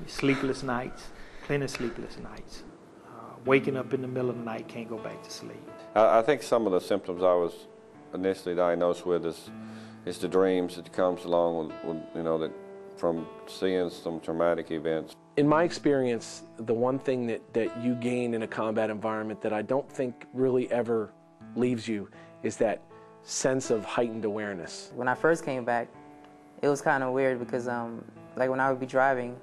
sleepless nights, plenty sleepless nights. Waking up in the middle of the night, can't go back to sleep. I think some of the symptoms I was initially diagnosed with is the dreams that comes along with that from seeing some traumatic events. In my experience, the one thing that you gain in a combat environment that I don't think really ever leaves you is that sense of heightened awareness. When I first came back, it was kind of weird because like when I would be driving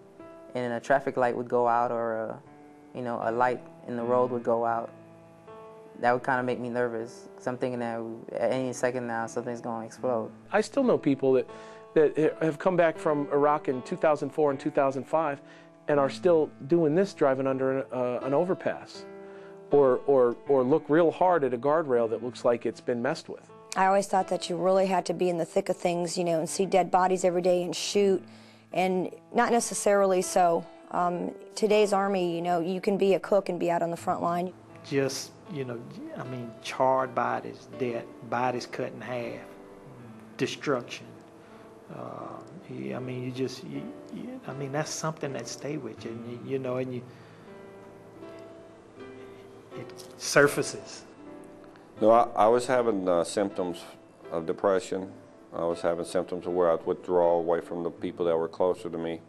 and a traffic light would go out or a light in the road would go out, that would kind of make me nervous because I'm thinking that at any second now something's going to explode. I still know people that have come back from Iraq in 2004 and 2005 and are still doing this driving under an overpass or look real hard at a guardrail that looks like it's been messed with. I always thought that you really had to be in the thick of things, and see dead bodies every day and shoot, and not necessarily so. Today's Army, you can be a cook and be out on the front line. Just, charred bodies, dead, bodies cut in half, destruction. That's something that stay with you, and it surfaces. No, I was having symptoms of depression. I was having symptoms of where I'd withdraw away from the people that were closer to me.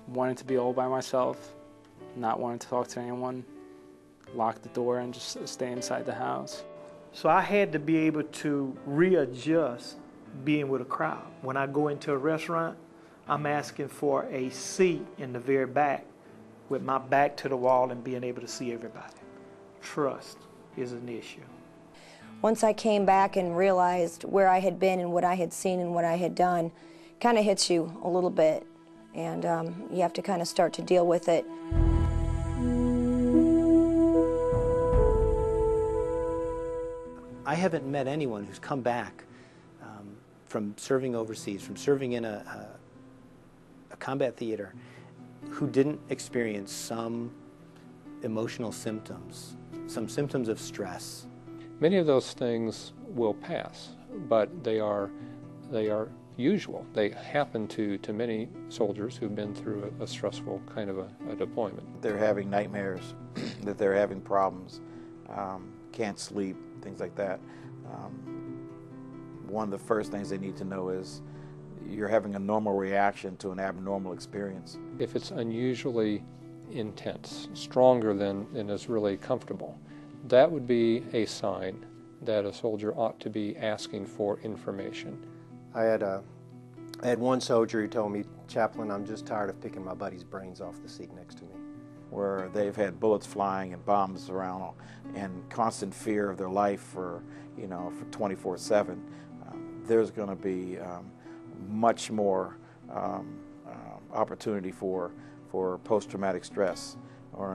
Wanting to be all by myself, not wanting to talk to anyone, lock the door and just stay inside the house. So I had to be able to readjust being with a crowd. When I go into a restaurant, I'm asking for a seat in the very back with my back to the wall and being able to see everybody. Trust is an issue. Once I came back and realized where I had been and what I had seen and what I had done, kind of hits you a little bit, and you have to kind of start to deal with it. I haven't met anyone who's come back from serving overseas, from serving in a combat theater, who didn't experience some emotional symptoms, some symptoms of stress. Many of those things will pass, but they are usual. They happen to many soldiers who've been through a stressful kind of a deployment. They're having nightmares, that they're having problems, can't sleep, things like that. One of the first things they need to know is you're having a normal reaction to an abnormal experience. If it's unusually intense, stronger than is really comfortable, that would be a sign that a soldier ought to be asking for information. I had one soldier who told me, "Chaplain, I'm just tired of picking my buddy's brains off the seat next to me." Where they've had bullets flying and bombs around and constant fear of their life for 24/7. There's going to be much more opportunity for post-traumatic stress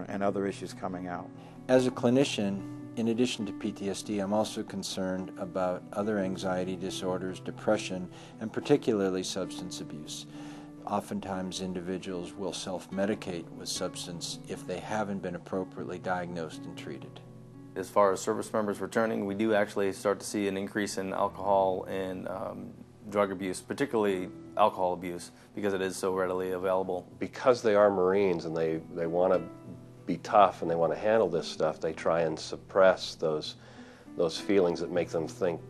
and other issues coming out. As a clinician, in addition to PTSD, I'm also concerned about other anxiety disorders, depression, and particularly substance abuse. Oftentimes individuals will self-medicate with substance if they haven't been appropriately diagnosed and treated. As far as service members returning, we do actually start to see an increase in alcohol and drug abuse, particularly alcohol abuse, because it is so readily available. Because they are Marines and they want to be tough and they want to handle this stuff, they try and suppress those feelings that make them think,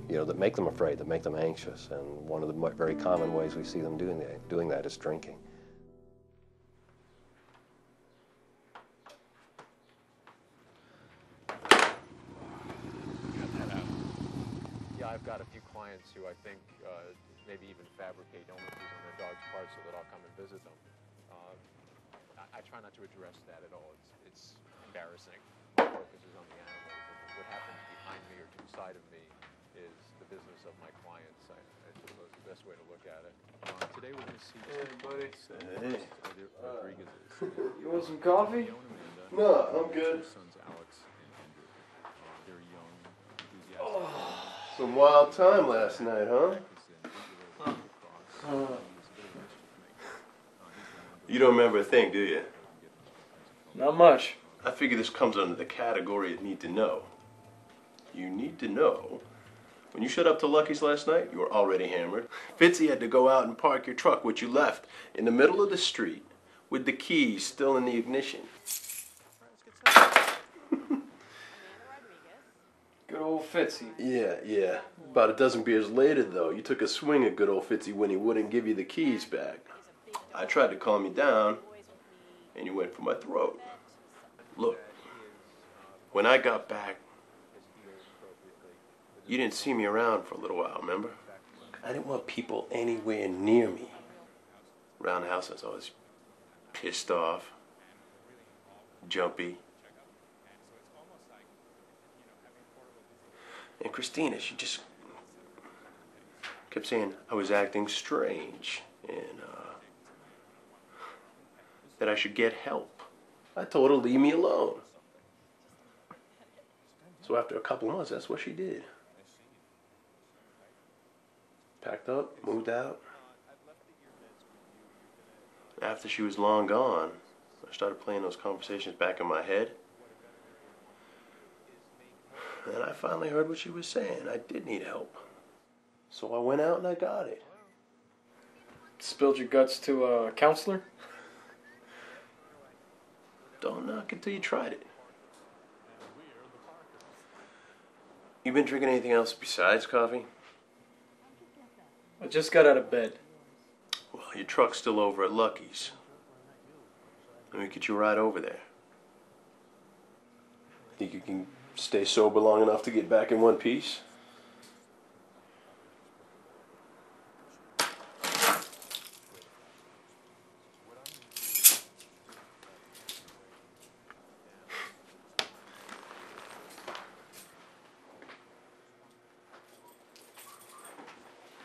that make them afraid, that make them anxious. And one of the very common ways we see them doing that is drinking. Yeah, I've got a few clients who I think maybe even fabricate illnesses on their dog's parts so that I'll come and visit them. I try not to address that at all. It's embarrassing. My focus is on the animals. And what happens behind me or to the side of me is the business of my clients. I suppose the best way to look at it. Today we're going to see buddy. Hey. Rodriguez's. You want some coffee? No, I'm good. Sons Alex and Andrew. They're young, enthusiastic. Some wild time last night, huh? You don't remember a thing, do you? Not much. I figure this comes under the category of need to know. You need to know. When you showed up to Lucky's last night, you were already hammered. Fitzy had to go out and park your truck, which you left in the middle of the street, with the keys still in the ignition. Good old Fitzy. Yeah. About a dozen beers later, though, you took a swing at good old Fitzy when he wouldn't give you the keys back. I tried to calm you down, and you went for my throat. Look, when I got back, you didn't see me around for a little while, remember? I didn't want people anywhere near me. Around the house, I was always pissed off, jumpy. And Christina, she just kept saying I was acting strange and that I should get help. I told her to leave me alone. So after a couple of months, that's what she did. Packed up, moved out. After she was long gone, I started playing those conversations back in my head. And I finally heard what she was saying. I did need help. So I went out and I got it. Spilled your guts to a counselor? Don't knock it till you tried it. You been drinking anything else besides coffee? I just got out of bed. Well, your truck's still over at Lucky's. Let me get you a ride over there. Think you can stay sober long enough to get back in one piece?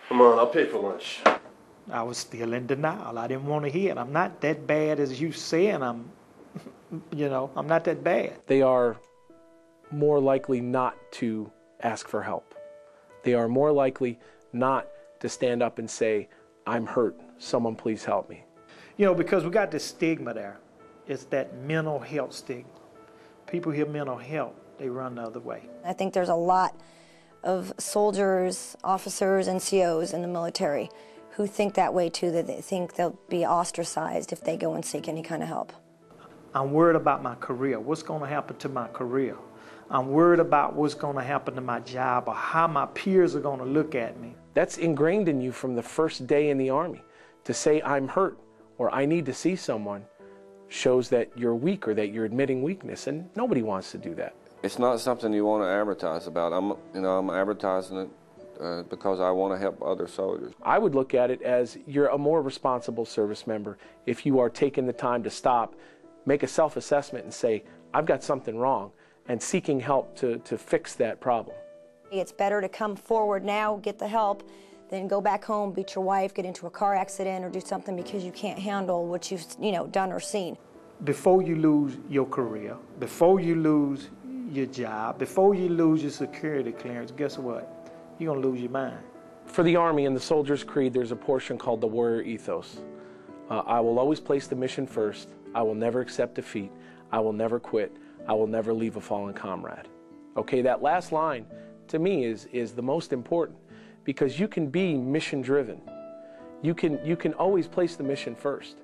Come on, I'll pay for lunch. I was still in denial. I didn't want to hear it. I'm not that bad as you saying I'm, I'm not that bad. They are more likely not to ask for help. They are more likely not to stand up and say, I'm hurt, someone please help me. Because we got this stigma there. It's that mental health stigma. People hear mental health, they run the other way. I think there's a lot of soldiers, officers, and COs in the military who think that way too, that they think they'll be ostracized if they go and seek any kind of help. I'm worried about my career. What's going to happen to my career? I'm worried about what's going to happen to my job or how my peers are going to look at me. That's ingrained in you from the first day in the Army. To say I'm hurt or I need to see someone shows that you're weak or that you're admitting weakness, and nobody wants to do that. It's not something you want to advertise about. I'm advertising it because I want to help other soldiers. I would look at it as you're a more responsible service member if you are taking the time to stop, make a self-assessment and say, I've got something wrong, and seeking help to fix that problem. It's better to come forward now, get the help, than go back home, beat your wife, get into a car accident, or do something because you can't handle what you've done or seen. Before you lose your career, before you lose your job, before you lose your security clearance, guess what? You're going to lose your mind. For the Army and the Soldier's Creed, there's a portion called the warrior ethos. I will always place the mission first. I will never accept defeat. I will never quit. I will never leave a fallen comrade. Okay, that last line to me is the most important, because you can be mission driven. You can always place the mission first.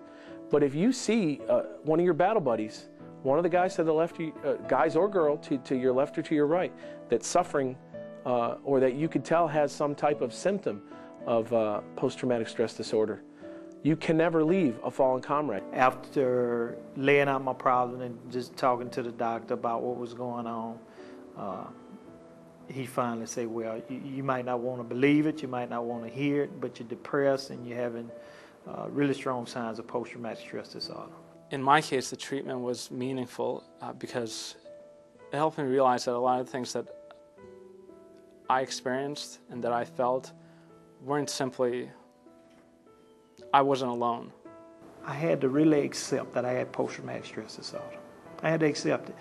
But if you see one of your battle buddies, one of the guys to the left, guys or girl to your left or to your right, that's suffering or that you could tell has some type of symptom of post-traumatic stress disorder, you can never leave a fallen comrade. After laying out my problem and just talking to the doctor about what was going on, he finally said, well, you might not want to believe it, you might not want to hear it, but you're depressed and you're having really strong signs of post-traumatic stress disorder. In my case, the treatment was meaningful because it helped me realize that a lot of the things that I experienced and that I felt weren't simply, I wasn't alone. I had to really accept that I had post-traumatic stress disorder. I had to accept it.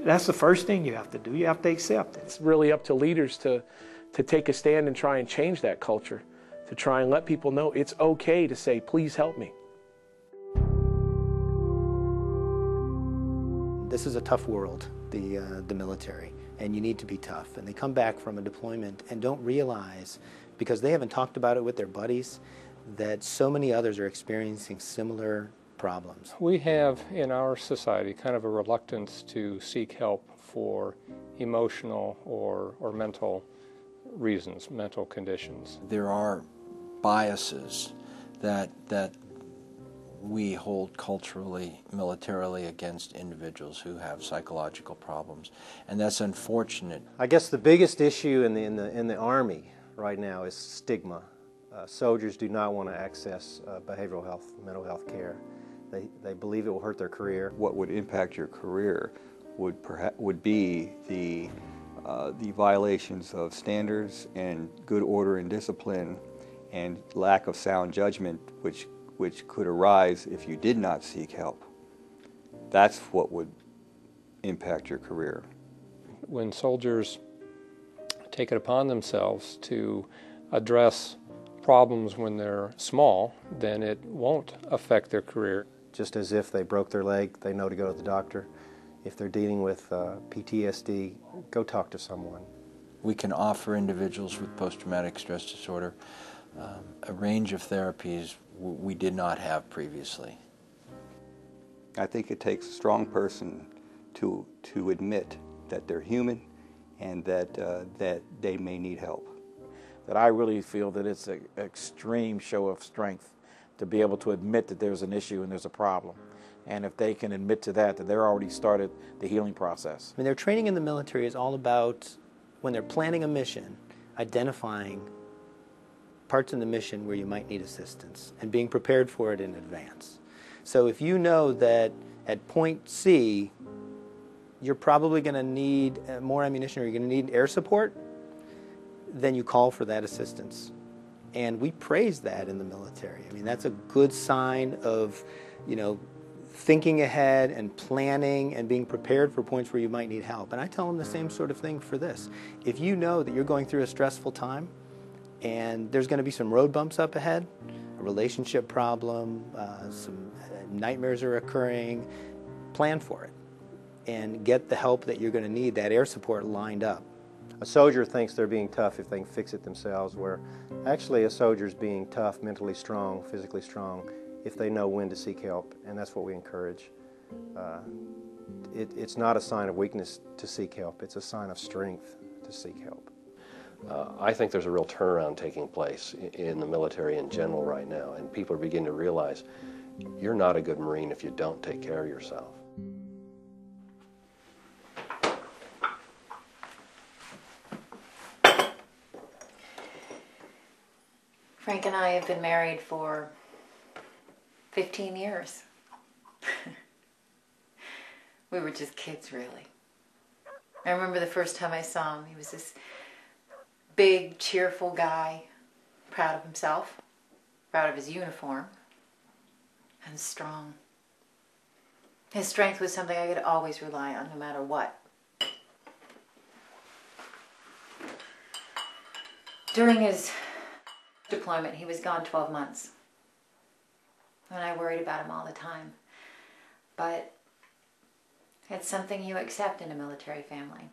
That's the first thing you have to do. You have to accept it. It's really up to leaders to take a stand and try and change that culture, to try and let people know it's okay to say, please help me. This is a tough world, the military, and you need to be tough. And they come back from a deployment and don't realize, because they haven't talked about it with their buddies, that so many others are experiencing similar problems. We have in our society kind of a reluctance to seek help for emotional or mental reasons, mental conditions. There are biases that we hold culturally, militarily against individuals who have psychological problems, and that's unfortunate. I guess the biggest issue in the Army right now is stigma. Soldiers do not want to access behavioral health, mental health care. They believe it will hurt their career. What would impact your career would be the violations of standards and good order and discipline, and lack of sound judgment, which could arise if you did not seek help. That's what would impact your career. When soldiers take it upon themselves to address problems when they're small, then it won't affect their career. Just as if they broke their leg, they know to go to the doctor. If they're dealing with PTSD, go talk to someone. We can offer individuals with post-traumatic stress disorder a range of therapies we did not have previously. I think it takes a strong person to admit that they're human and that they may need help. That I really feel that it's an extreme show of strength to be able to admit that there's an issue and there's a problem. And if they can admit to that they're already started the healing process. I mean, their training in the military is all about, when they're planning a mission, identifying parts in the mission where you might need assistance and being prepared for it in advance. So if you know that at point C, you're probably going to need more ammunition or you're going to need air support, then you call for that assistance. And we praise that in the military. I mean, that's a good sign of, thinking ahead and planning and being prepared for points where you might need help. And I tell them the same sort of thing for this. If you know that you're going through a stressful time and there's going to be some road bumps up ahead, a relationship problem, some nightmares are occurring, plan for it and get the help that you're going to need, that air support lined up. A soldier thinks they're being tough if they can fix it themselves, where actually a soldier's being tough, mentally strong, physically strong, if they know when to seek help, and that's what we encourage. It's not a sign of weakness to seek help, it's a sign of strength to seek help. I think there's a real turnaround taking place in the military in general right now, and people are beginning to realize you're not a good Marine if you don't take care of yourself. Frank and I have been married for 15 years. We were just kids, really. I remember the first time I saw him. He was this big, cheerful guy, proud of himself, proud of his uniform, and strong. His strength was something I could always rely on, no matter what. During his deployment, he was gone 12 months. And I worried about him all the time. But it's something you accept in a military family.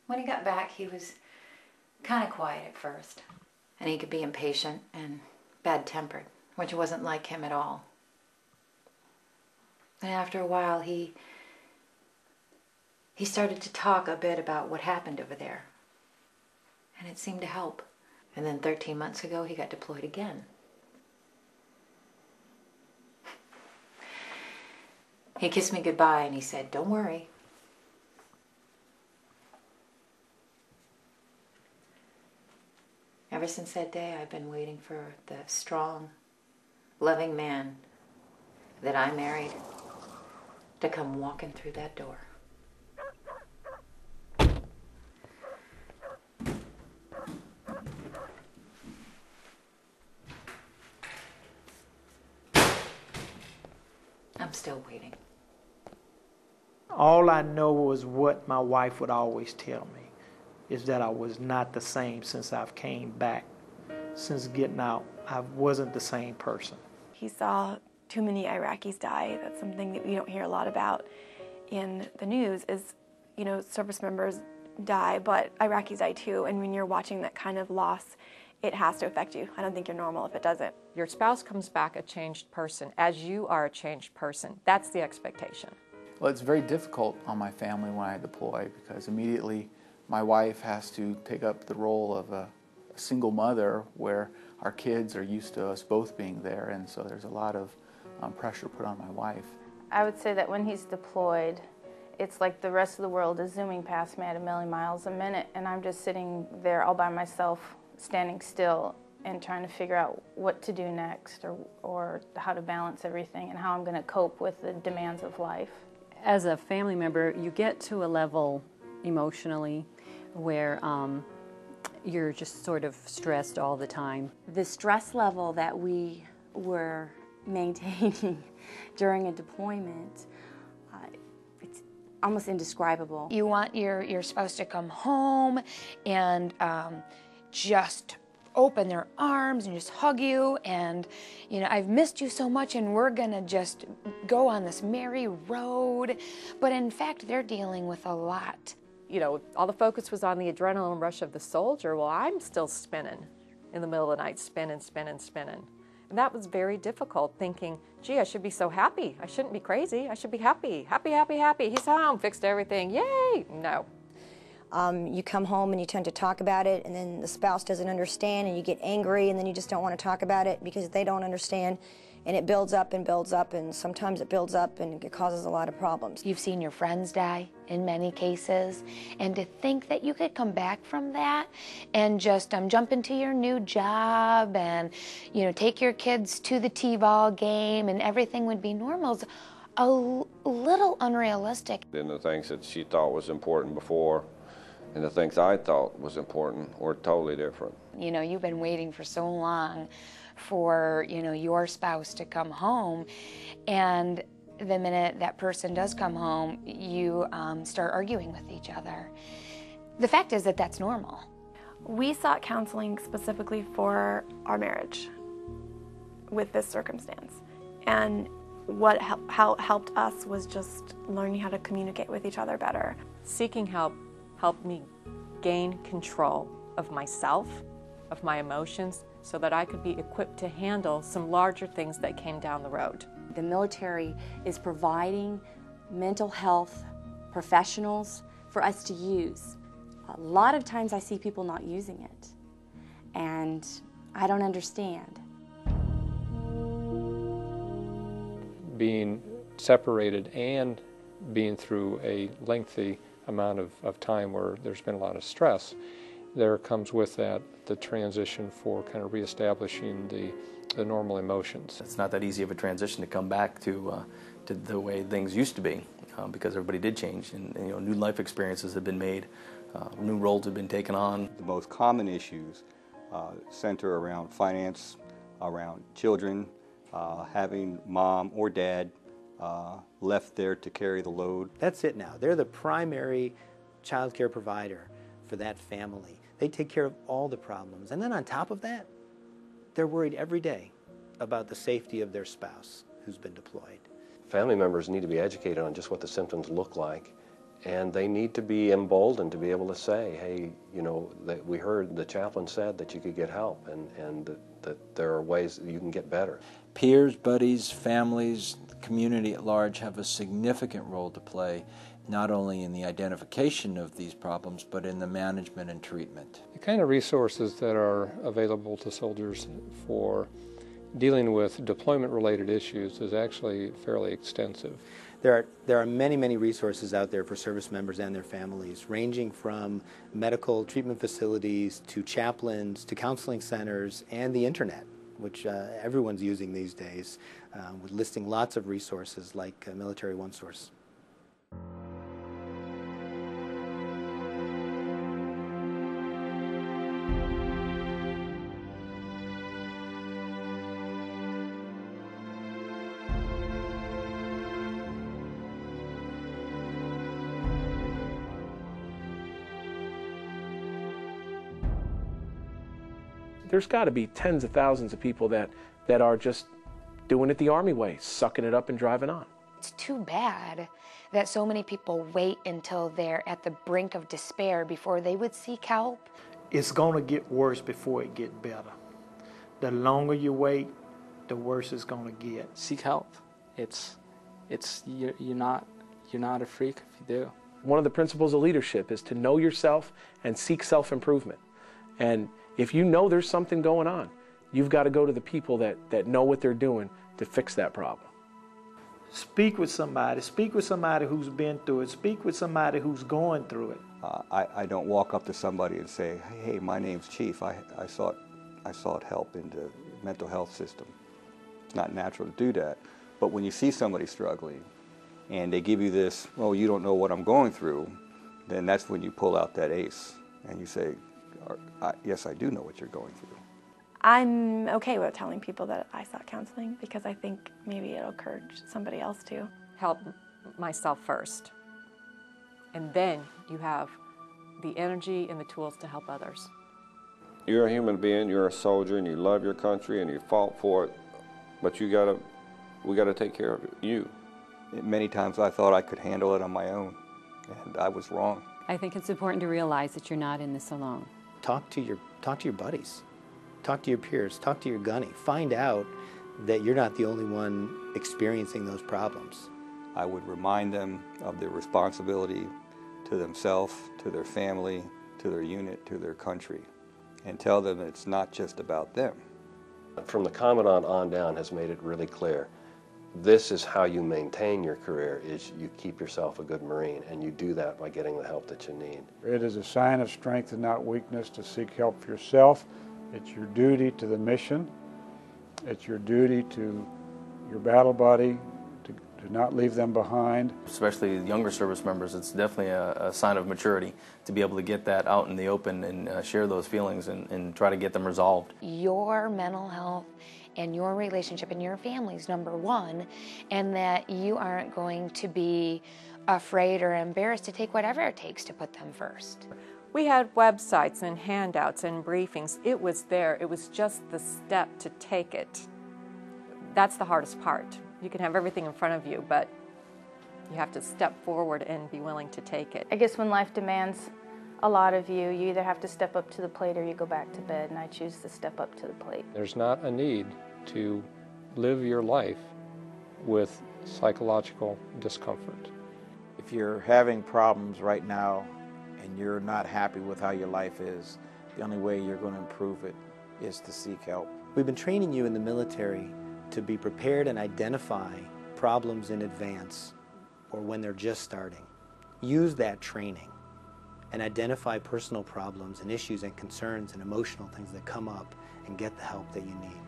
When he got back, he was kind of quiet at first. And he could be impatient and bad-tempered, which wasn't like him at all. And after a while, he started to talk a bit about what happened over there. And it seemed to help. And then 13 months ago, he got deployed again. He kissed me goodbye and he said, "Don't worry." Ever since that day, I've been waiting for the strong, loving man that I married to come walking through that door. I'm still waiting. All I know was what my wife would always tell me, is that I was not the same since I've came back. Since getting out, I wasn't the same person. He saw too many Iraqis die. That's something that we don't hear a lot about in the news is, service members die, but Iraqis die too. And when you're watching that kind of loss it has to affect you. I don't think you're normal if it doesn't. Your spouse comes back a changed person, as you are a changed person. That's the expectation. Well, it's very difficult on my family when I deploy because immediately my wife has to take up the role of a single mother where our kids are used to us both being there, and so there's a lot of pressure put on my wife. I would say that when he's deployed, it's like the rest of the world is zooming past me at 1,000,000 miles a minute, and I'm just sitting there all by myself, standing still and trying to figure out what to do next or how to balance everything and how I'm going to cope with the demands of life. As a family member, you get to a level emotionally where you're just sort of stressed all the time. The stress level that we were maintaining during a deployment, it's almost indescribable. You want your spouse to come home and just open their arms and just hug you and, you know, I've missed you so much and we're gonna just go on this merry road. But in fact, they're dealing with a lot. You know, all the focus was on the adrenaline rush of the soldier. Well, I'm still spinning in the middle of the night, spinning. And that was very difficult, thinking, gee, I should be so happy. I shouldn't be crazy. I should be happy. Happy. He's home, fixed everything. Yay! No. You come home and you tend to talk about it, and then the spouse doesn't understand, and you get angry, and then you just don't want to talk about it because they don't understand, and it builds up, and sometimes it builds up and it causes a lot of problems. You've seen your friends die in many cases, and to think that you could come back from that and just jump into your new job and, you know, take your kids to the t-ball game and everything would be normal is a little unrealistic. Then the things that she thought was important before and the things I thought was important were totally different. You know, you've been waiting for so long for, you know, your spouse to come home, and the minute that person does come home, you start arguing with each other. The fact is that that's normal. We sought counseling specifically for our marriage with this circumstance. And how helped us was just learning how to communicate with each other better. Seeking help helped me gain control of myself, of my emotions, so that I could be equipped to handle some larger things that came down the road. The military is providing mental health professionals for us to use. A lot of times I see people not using it, and I don't understand. Being separated and being through a lengthy amount of time where there's been a lot of stress, there comes with that the transition for kind of reestablishing the normal emotions. It's not that easy of a transition to come back to the way things used to be because everybody did change and you know, new life experiences have been made, new roles have been taken on. The most common issues center around finance, around children, having mom or dad left there to carry the load. That's it now. They're the primary child care provider for that family. They take care of all the problems. And then on top of that, they're worried every day about the safety of their spouse who's been deployed. Family members need to be educated on just what the symptoms look like, and they need to be emboldened to be able to say, hey, you know, that we heard the chaplain said that you could get help and that there are ways that you can get better. Peers, buddies, families, the community at large have a significant role to play, not only in the identification of these problems, but in the management and treatment. The kind of resources that are available to soldiers for dealing with deployment-related issues is actually fairly extensive. There are many, many resources out there for service members and their families, ranging from medical treatment facilities to chaplains to counseling centers and the internet, which everyone's using these days, with listing lots of resources like Military OneSource. There's got to be tens of thousands of people that are just doing it the Army way, sucking it up and driving on. It's too bad that so many people wait until they're at the brink of despair before they would seek help. it's going to get worse before it gets better. The longer you wait, the worse it's going to get. Seek help. You're not a freak if you do. One of the principles of leadership is to know yourself and seek self-improvement. And if you know there's something going on, you've got to go to the people that know what they're doing to fix that problem. Speak with somebody who's been through it, speak with somebody who's going through it. I don't walk up to somebody and say, hey, my name's Chief. I sought help in the mental health system. It's not natural to do that. But when you see somebody struggling and they give you this, oh, you don't know what I'm going through, then that's when you pull out that ace and you say, yes, I do know what you're going through. I'm okay with telling people that I sought counseling because I think maybe it'll encourage somebody else to. Help myself first. And then you have the energy and the tools to help others. You're a human being, you're a soldier, and you love your country and you fought for it, but we gotta take care of you. Many times I thought I could handle it on my own, and I was wrong. I think it's important to realize that you're not in this alone. Talk to your buddies. Talk to your peers. Talk to your gunny. Find out that you're not the only one experiencing those problems. I would remind them of their responsibility to themselves, to their family, to their unit, to their country, and tell them it's not just about them. From the Commandant on down has made it really clear. This is how you maintain your career, is you keep yourself a good Marine, and you do that by getting the help that you need. It is a sign of strength and not weakness to seek help for yourself. It's your duty to the mission. It's your duty to your battle buddy, to not leave them behind. Especially younger service members, it's definitely a sign of maturity to be able to get that out in the open and share those feelings and try to get them resolved. Your mental health and your relationship and your family's number one, and that you aren't going to be afraid or embarrassed to take whatever it takes to put them first. We had websites and handouts and briefings. It was there. It was just the step to take it. That's the hardest part. You can have everything in front of you, but you have to step forward and be willing to take it. I guess when life demands a lot of you, you either have to step up to the plate or you go back to bed, and I choose to step up to the plate. There's not a need to live your life with psychological discomfort. If you're having problems right now and you're not happy with how your life is, the only way you're going to improve it is to seek help. We've been training you in the military to be prepared and identify problems in advance or when they're just starting. Use that training and identify personal problems and issues and concerns and emotional things that come up and get the help that you need.